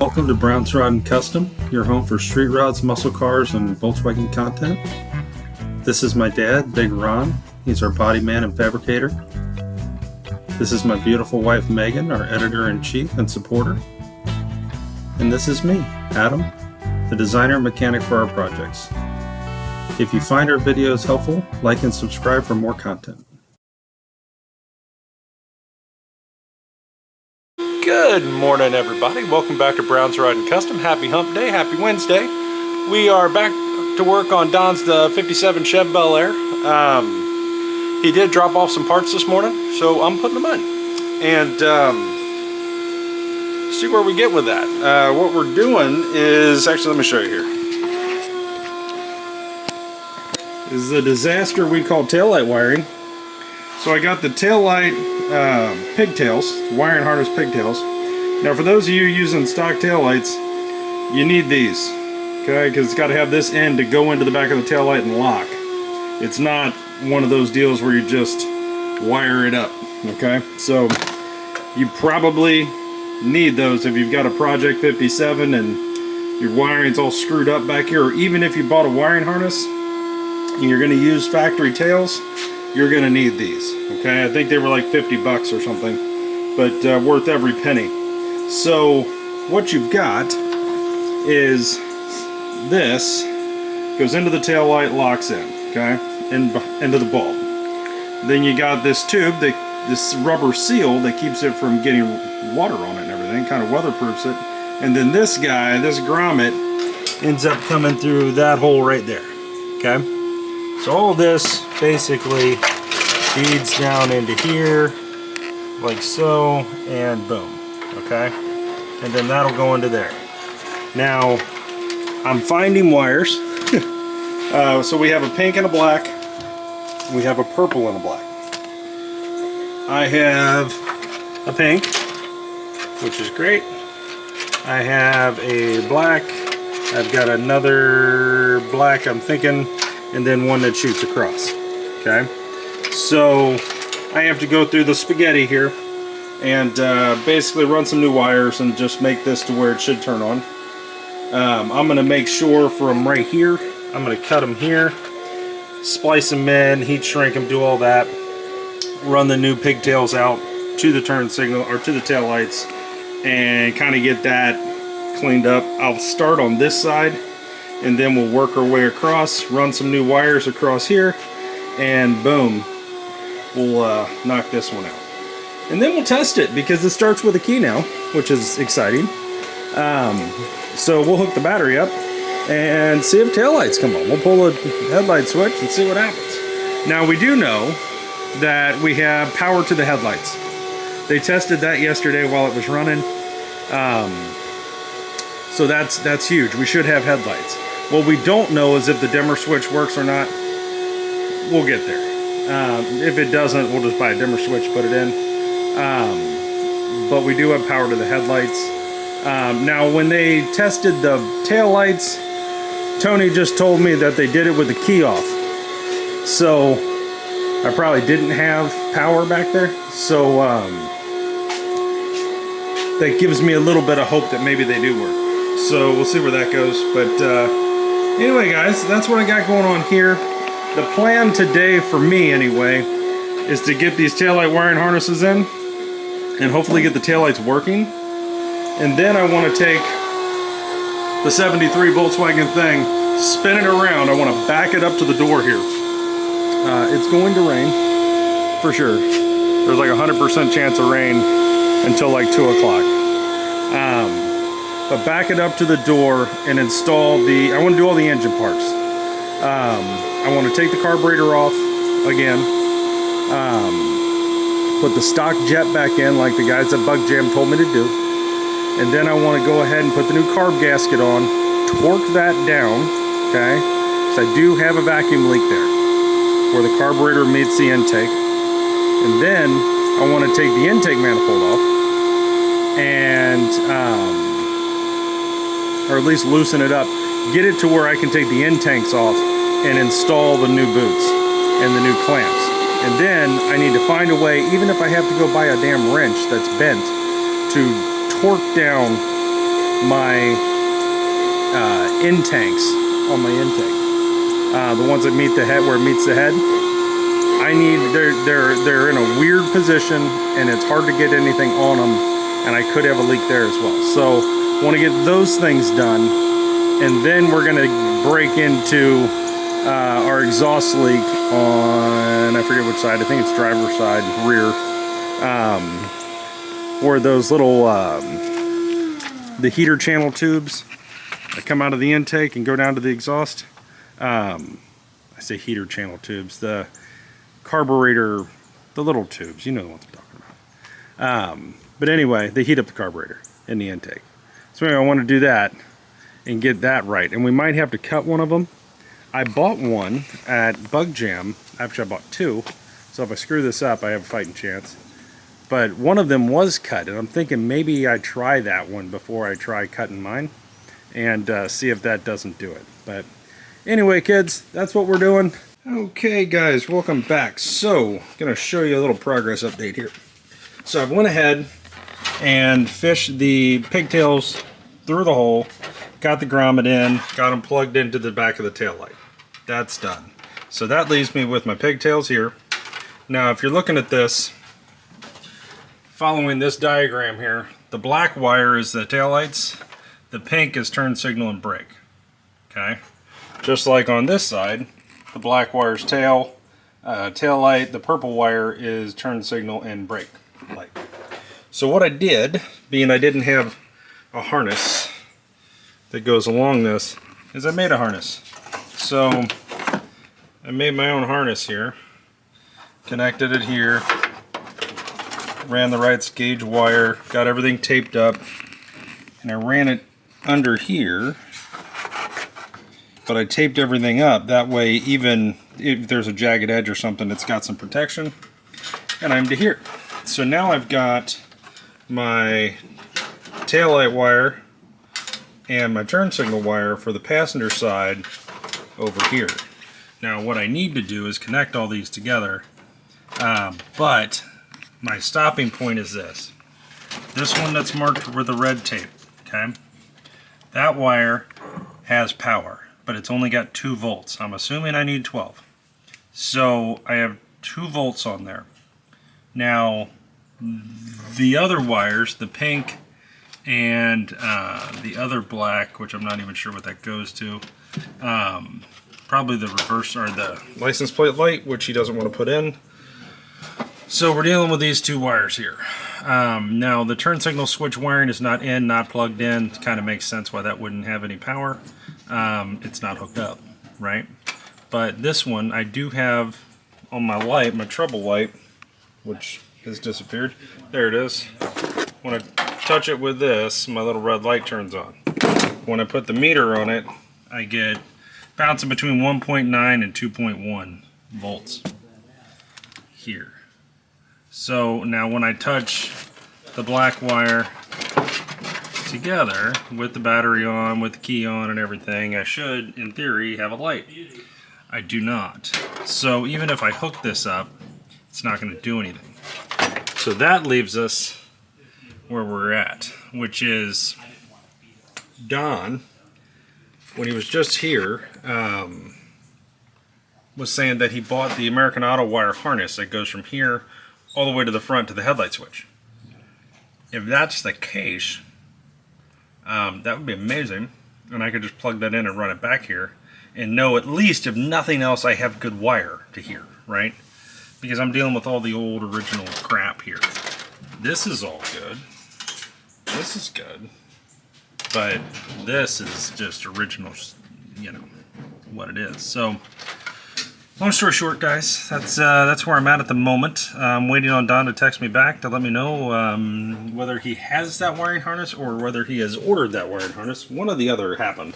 Welcome to Brown's Rod and Custom, your home for street rods, muscle cars, and Volkswagen content. This is my dad, Big Ron. He's our body man and fabricator. This is my beautiful wife, Megan, our editor-in-chief and supporter. And this is me, Adam, the designer and mechanic for our projects. If you find our videos helpful, like and subscribe for more content. Good morning, everybody. Welcome back to Brown's Rod and Custom. Happy Hump Day. Happy Wednesday. We are back to work on Don's 57 Chevy Belair. He did drop off some parts this morning, so I'm putting them in. And see where we get with that. What we're doing is, actually, let me show you here. This is a disaster we call taillight wiring. So I got the taillight pigtails, wiring harness pigtails. Now for those of you using stock taillights, you need these, okay? Because it's got to have this end to go into the back of the taillight and lock. It's not one of those deals where you just wire it up, okay? So you probably need those if you've got a Project 57 and your wiring's all screwed up back here, or even if you bought a wiring harness and you're going to use factory tails, you're gonna need these, okay? I think they were like 50 bucks or something, but worth every penny. So what you've got is this goes into the tail light, locks in, okay, into the bulb. Then you got this tube, this rubber seal that keeps it from getting water on it and everything, kind of weatherproofs it. And then this guy, this grommet, ends up coming through that hole right there, okay? So all this basically feeds down into here, like so, and boom, okay? And then that'll go into there. Now, I'm finding wires. So we have a pink and a black. We have a purple and a black. I have a pink, which is great. I have a black. I've got another black, I'm thinking, and then one that shoots across, okay? So I have to go through the spaghetti here and basically run some new wires and just make this to where it should turn on. I'm going to make sure from right here, I'm going to cut them here, splice them in, heat shrink them, do all that, run the new pigtails out to the turn signal or to the tail lights, and kind of get that cleaned up. I'll start on this side and then we'll work our way across, run some new wires across here, and boom, we'll knock this one out. And then we'll test it, because it starts with a key now, which is exciting. So we'll hook the battery up and see if taillights come on. We'll pull a headlight switch and see what happens. Now we do know that we have power to the headlights. They tested that yesterday while it was running. So that's huge. We should have headlights. What we don't know is if the dimmer switch works or not. We'll get there. If it doesn't, we'll just buy a dimmer switch, put it in. But we do have power to the headlights. Now, when they tested the tail lights, Tony just told me that they did it with the key off. So I probably didn't have power back there. So that gives me a little bit of hope that maybe they do work. So we'll see where that goes. But anyway, guys, that's what I got going on here. The plan today, for me anyway, is to get these taillight wiring harnesses in and hopefully get the taillights working. And then I want to take the 73 Volkswagen thing, spin it around. I want to back it up to the door here. It's going to rain, for sure. There's like a 100% chance of rain until like 2 o'clock. But back it up to the door and install I want to do all the engine parts. I want to take the carburetor off again, put the stock jet back in like the guys at Bug Jam told me to do, and then I want to go ahead and put the new carb gasket on, torque that down, okay, because I do have a vacuum leak there where the carburetor meets the intake, and then I want to take the intake manifold off and, or at least loosen it up, get it to where I can take the end tanks off and install the new boots and the new clamps. And then I need to find a way, even if I have to go buy a damn wrench that's bent, to torque down my end tanks on my intake. The ones that meet the head, where it meets the head. They're in a weird position, and it's hard to get anything on them, and I could have a leak there as well. So I want to get those things done, and then we're going to break into our exhaust leak on, I forget which side, I think it's driver's side, rear, where those little, the heater channel tubes that come out of the intake and go down to the exhaust. I say heater channel tubes, the carburetor, the little tubes, you know the ones I'm talking about. But anyway, they heat up the carburetor in the intake. So anyway, I want to do that and get that right. And we might have to cut one of them. I bought one at Bug Jam. Actually, I bought two. So if I screw this up, I have a fighting chance. But one of them was cut, and I'm thinking maybe I try that one before I try cutting mine, and see if that doesn't do it. But anyway, kids, that's what we're doing. Okay, guys, welcome back. So, gonna show you a little progress update here. So I've went ahead and fished the pigtails through the hole, got the grommet in, got them plugged into the back of the tail light. That's done. So that leaves me with my pigtails here. Now, if you're looking at this, following this diagram here, the black wire is the tail lights, the pink is turn signal and brake. Okay, just like on this side, the black wire is tail light, the purple wire is turn signal and brake light. So what I did, being I didn't have a harness that goes along this, is I made a harness. So I made my own harness here, connected it here, ran the right gauge wire, got everything taped up, and I ran it under here, but I taped everything up. That way, even if there's a jagged edge or something, it's got some protection. And I'm to here. So now I've got my taillight wire and my turn signal wire for the passenger side over here. Now what I need to do is connect all these together, but my stopping point is this. This one that's marked with the red tape, okay? That wire has power, but it's only got 2 volts. I'm assuming I need 12. So I have 2 volts on there. Now, the other wires, the pink and the other black, which I'm not even sure what that goes to, probably the reverse or the license plate light, which he doesn't want to put in. So we're dealing with these 2 wires here. Now the turn signal switch wiring is not in, not plugged in. It kind of makes sense why that wouldn't have any power. It's not hooked up, right? But this one I do have on my light, my trouble light, which has disappeared. There it is. When I touch it with this, my little red light turns on. When I put the meter on it, I get bouncing between 1.9 and 2.1 volts here. So now when I touch the black wire together with the battery on, with the key on and everything, I should, in theory, have a light. I do not. So even if I hook this up, it's not going to do anything. So that leaves us where we're at, which is Don, when he was just here, was saying that he bought the American Auto wire harness that goes from here all the way to the front to the headlight switch. If that's the case, that would be amazing, and I could just plug that in and run it back here and know, at least if nothing else, I have good wire to here, right? Because I'm dealing with all the old original crap here. This is all good. This is good. But this is just original, you know, what it is. So, long story short, guys, that's where I'm at the moment. I'm waiting on Don to text me back to let me know whether he has that wiring harness or whether he has ordered that wiring harness. One or the other happened.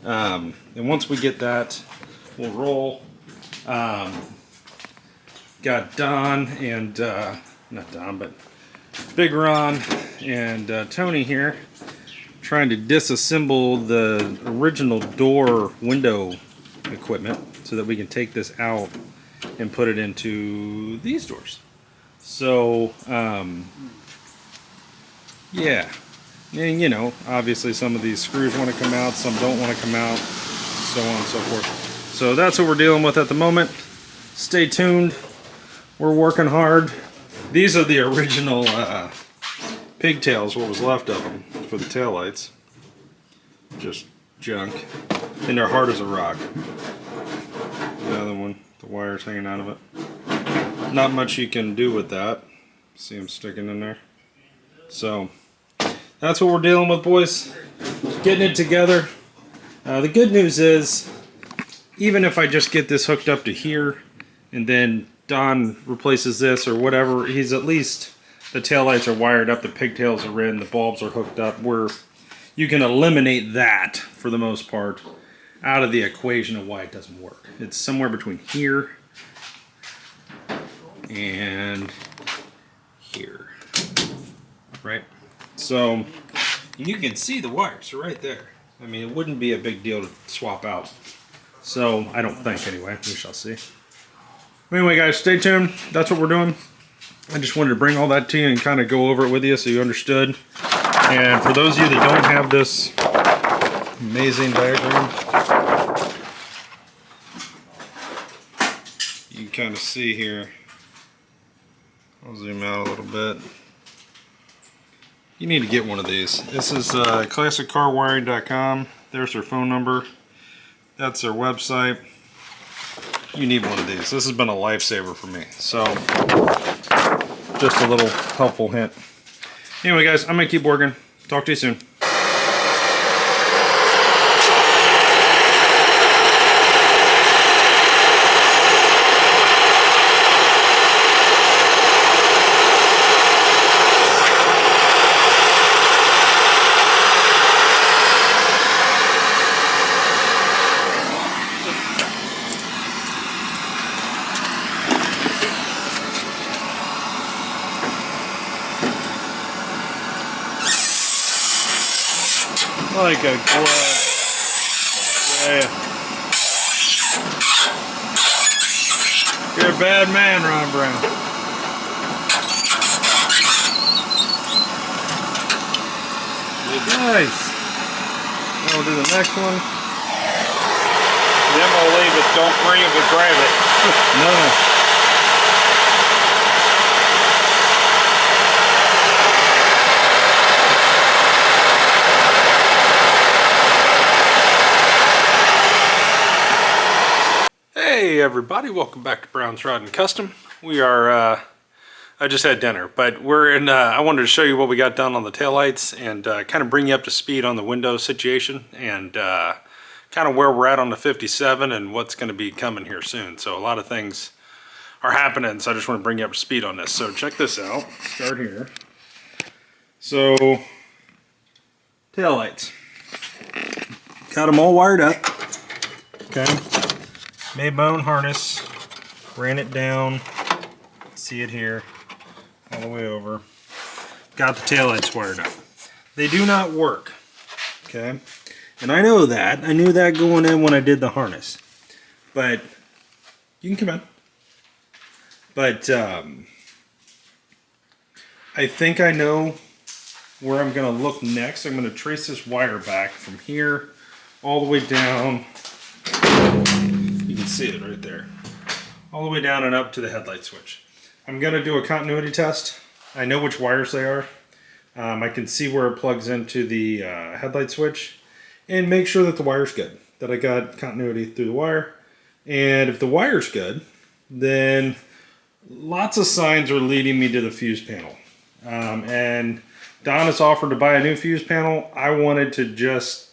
And once we get that, we'll roll. Got Don and, not Don, but Big Ron and Tony here trying to disassemble the original door window equipment so that we can take this out and put it into these doors. So, yeah, And you know, obviously some of these screws want to come out, some don't want to come out, so on and so forth. So that's what we're dealing with at the moment. Stay tuned. We're working hard. These are the original pigtails, what was left of them for the taillights. Just junk. And they're hard as a rock. The other one, the wire's hanging out of it. Not much you can do with that. See them sticking in there. So that's what we're dealing with, boys. Getting it together. The good news is, even if I just get this hooked up to here, and then Don replaces this or whatever, he's at least, the taillights are wired up, the pigtails are in, the bulbs are hooked up, where you can eliminate that, for the most part, out of the equation of why it doesn't work. It's somewhere between here and here, right? So you can see the wires are right there. I mean, it wouldn't be a big deal to swap out. So I don't think, anyway. We shall see. Anyway, guys, stay tuned. That's what we're doing. I just wanted to bring all that to you and kind of go over it with you so you understood. And for those of you that don't have this amazing diagram, you can kind of see here. I'll zoom out a little bit. You need to get one of these. This is classiccarwiring.com. There's their phone number. That's their website. You need one of these. This has been a lifesaver for me. So, just a little helpful hint. Anyway, guys, I'm going to keep working. Talk to you soon. Like a glove. Yeah. You're a bad man, Ron Brown. Nice. Now we'll do the next one. Then we'll leave it. Don't bring it, but grab it. No. Hey everybody, welcome back to Brown's Rod and Custom. We are, I just had dinner, but we're in, I wanted to show you what we got done on the taillights and kind of bring you up to speed on the window situation and kind of where we're at on the 57 and what's going to be coming here soon. So a lot of things are happening, so I just want to bring you up to speed on this. So check this out. Start here. So, taillights. Got them all wired up. Okay. Made my own harness, ran it down, see it here, all the way over. Got the taillights wired up. They do not work, okay? And I know that. I knew that going in when I did the harness. But, you can come in. But, I think I know where I'm going to look next. I'm going to trace this wire back from here all the way down. You can see it right there. All the way down and up to the headlight switch. I'm going to do a continuity test. I know which wires they are. I can see where it plugs into the headlight switch. And make sure that the wire's good. That I got continuity through the wire. And if the wire's good, then lots of signs are leading me to the fuse panel. And Don has offered to buy a new fuse panel. I wanted to just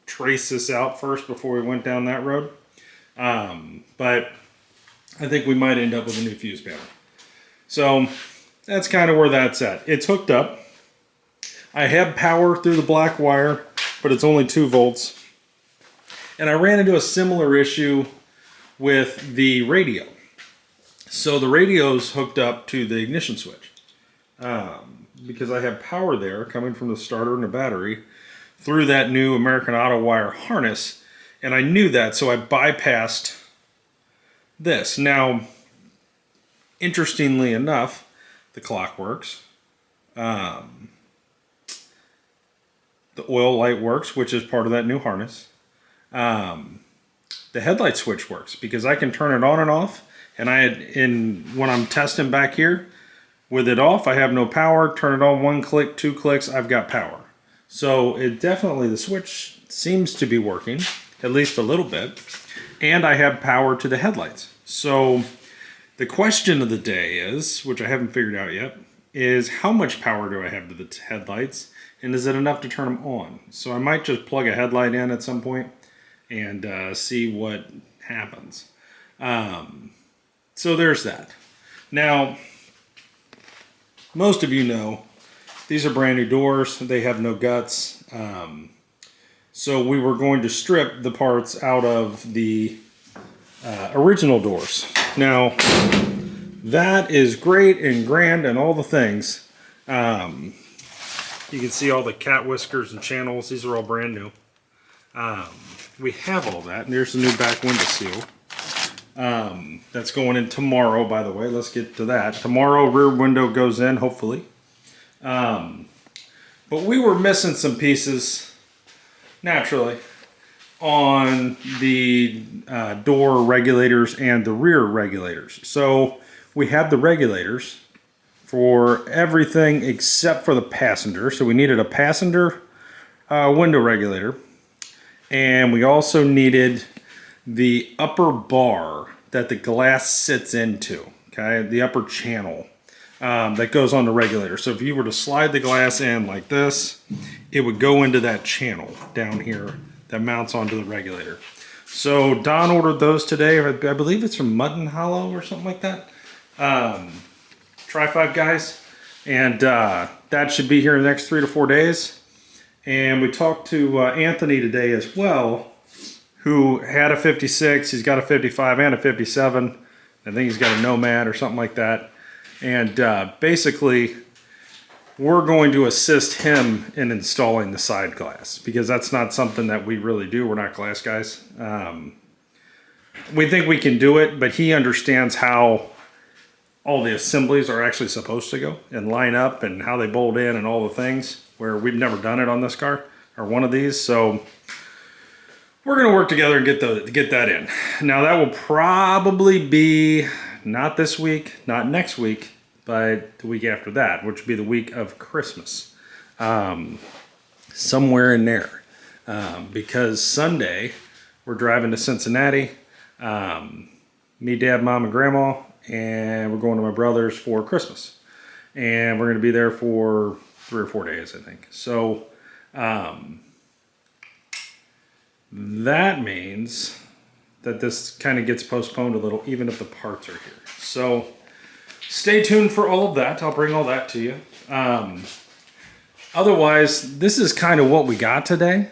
trace this out first before we went down that road. But I think we might end up with a new fuse panel. So that's kind of where that's at. It's hooked up. I have power through the black wire, but it's only 2 volts. And I ran into a similar issue with the radio. So the radio's hooked up to the ignition switch. Because I have power there coming from the starter and the battery through that new American Auto wire harness. And I knew that, so I bypassed this. Now, interestingly enough, the clock works. The oil light works, which is part of that new harness. The headlight switch works because I can turn it on and off. And when I'm testing back here, with it off, I have no power. Turn it on 1 click, 2 clicks, I've got power. So it definitely, the switch seems to be working, at least a little bit. And I have power to the headlights. So the question of the day is, which I haven't figured out yet, is how much power do I have to the headlights? And is it enough to turn them on? So I might just plug a headlight in at some point and see what happens. So there's that. Now, most of you know, these are brand new doors. They have no guts. So we were going to strip the parts out of the original doors. Now, that is great and grand and all the things. You can see all the cat whiskers and channels. These are all brand new. We have all that. And there's the new back window seal. That's going in tomorrow, by the way. Let's get to that. Tomorrow, rear window goes in, hopefully. But we were missing some pieces, naturally, on the door regulators and the rear regulators. So we have the regulators for everything except for the passenger. So we needed a passenger window regulator. And we also needed the upper bar that the glass sits into, okay? The upper channel that goes on the regulator. So if you were to slide the glass in like this, it would go into that channel down here that mounts onto the regulator. So Don ordered those today. I believe it's from Mutton Hollow or something like that. Try Five Guys. And that should be here in the next 3 to 4 days. And we talked to Anthony today as well, who had a 56. He's got a 55 and a 57. I think he's got a Nomad or something like that. And basically, we're going to assist him in installing the side glass because that's not something that we really do. We're not glass guys. We think we can do it, but he understands how all the assemblies are actually supposed to go and line up and how they bolt in and all the things, where we've never done it on this car or one of these. So we're going to work together and get that in. Now that will probably be not this week, not next week, but the week after that, which would be the week of Christmas. Somewhere in there. Because Sunday, we're driving to Cincinnati. Me, Dad, Mom, and Grandma. And we're going to my brother's for Christmas. And we're going to be there for 3 or 4 days, I think. So that means that this kind of gets postponed a little, even if the parts are here. So stay tuned for all of that. I'll bring all that to you. Otherwise, this is kind of what we got today.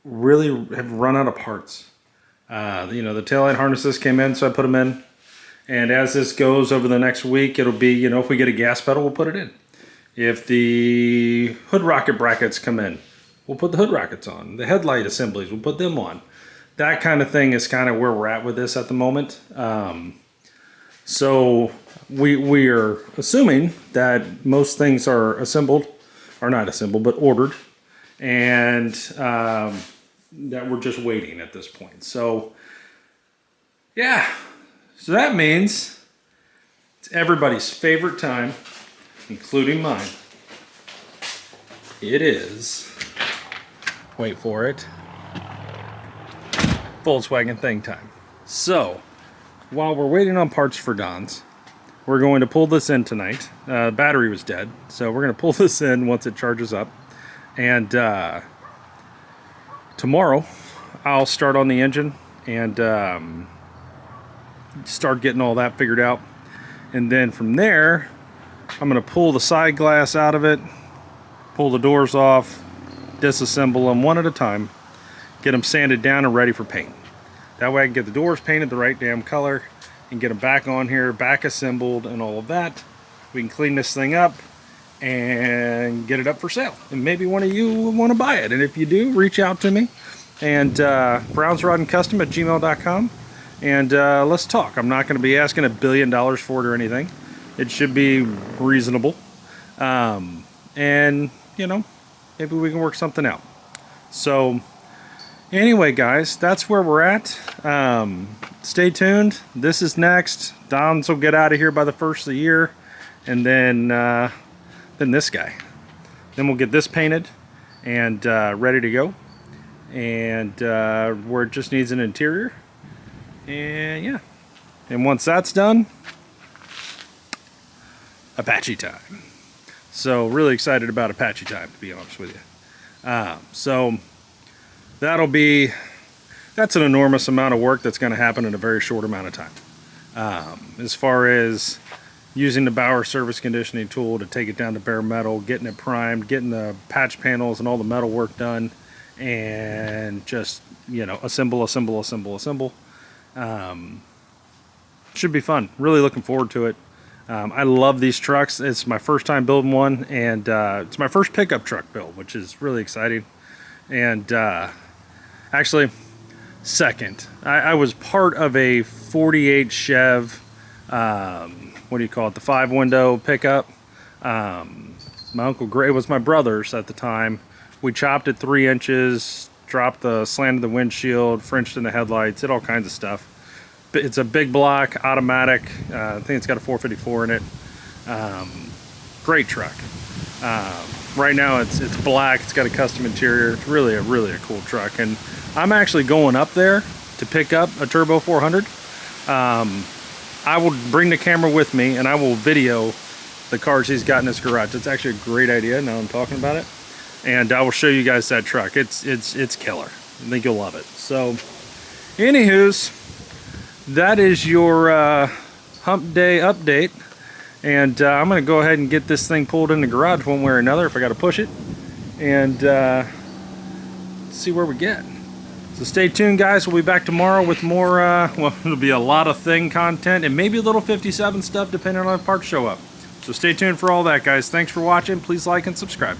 Really have run out of parts. The taillight harnesses came in, so I put them in. And as this goes over the next week, it'll be, if we get a gas pedal, we'll put it in. If the hood rocket brackets come in, we'll put the hood rockets on. The headlight assemblies, we'll put them on. That kind of thing is kind of where we're at with this at the moment. So we are assuming that most things are assembled, or not assembled, but ordered. And that we're just waiting at this point. So, yeah. So that means it's everybody's favorite time, including mine. It is, wait for it, Volkswagen thing time. So, while we're waiting on parts for Don's, we're going to pull this in tonight. Battery was dead, so we're going to pull this in once it charges up. And tomorrow, I'll start on the engine and start getting all that figured out. And then from there, I'm going to pull the side glass out of it, pull the doors off, disassemble them one at a time, get them sanded down and ready for paint. That way I can get the doors painted the right damn color and get them back on here, back assembled and all of that. We can clean this thing up and get it up for sale. And maybe one of you will want to buy it. And if you do, reach out to me. And brownsrodandcustom@gmail.com. And let's talk. I'm not going to be asking $1 billion for it or anything. It should be reasonable. and you know, maybe we can work something out. So anyway, guys, that's where we're at. Stay tuned. This is next. Don's will get out of here by the first of the year, and then this guy. Then we'll get this painted and ready to go. And where it just needs an interior. And yeah. And once that's done, Apache time. So really excited about Apache time, to be honest with you. So that's an enormous amount of work that's going to happen in a very short amount of time. As far as using the Bauer surface conditioning tool to take it down to bare metal, getting it primed, getting the patch panels and all the metal work done, and just, you know, assemble. Should be fun. Really looking forward to it. I love these trucks. It's my first time building one, and it's my first pickup truck build, which is really exciting. And actually, second. I was part of a 48 Chev, what do you call it, the 5-window pickup. My Uncle Gray, it was my brother's at the time. We chopped it 3 inches, dropped the slant of the windshield, Frenched in the headlights, did all kinds of stuff. It's a big block, automatic. I think it's got a 454 in it. Great truck. Right now it's black. It's got a custom interior. It's really a cool truck. And I'm actually going up there to pick up a Turbo 400. I will bring the camera with me and I will video the cars he's got in his garage. It's actually a great idea now I'm talking about it. And I will show you guys that truck. It's killer. I think you'll love it. So, anywho's, that is your hump day update. And I'm going to go ahead and get this thing pulled in the garage one way or another if I got to push it. And see where we get. So stay tuned, guys. We'll be back tomorrow with more, well, it'll be a lot of thing content and maybe a little 57 stuff depending on if parts show up. So stay tuned for all that, guys. Thanks for watching. Please like and subscribe.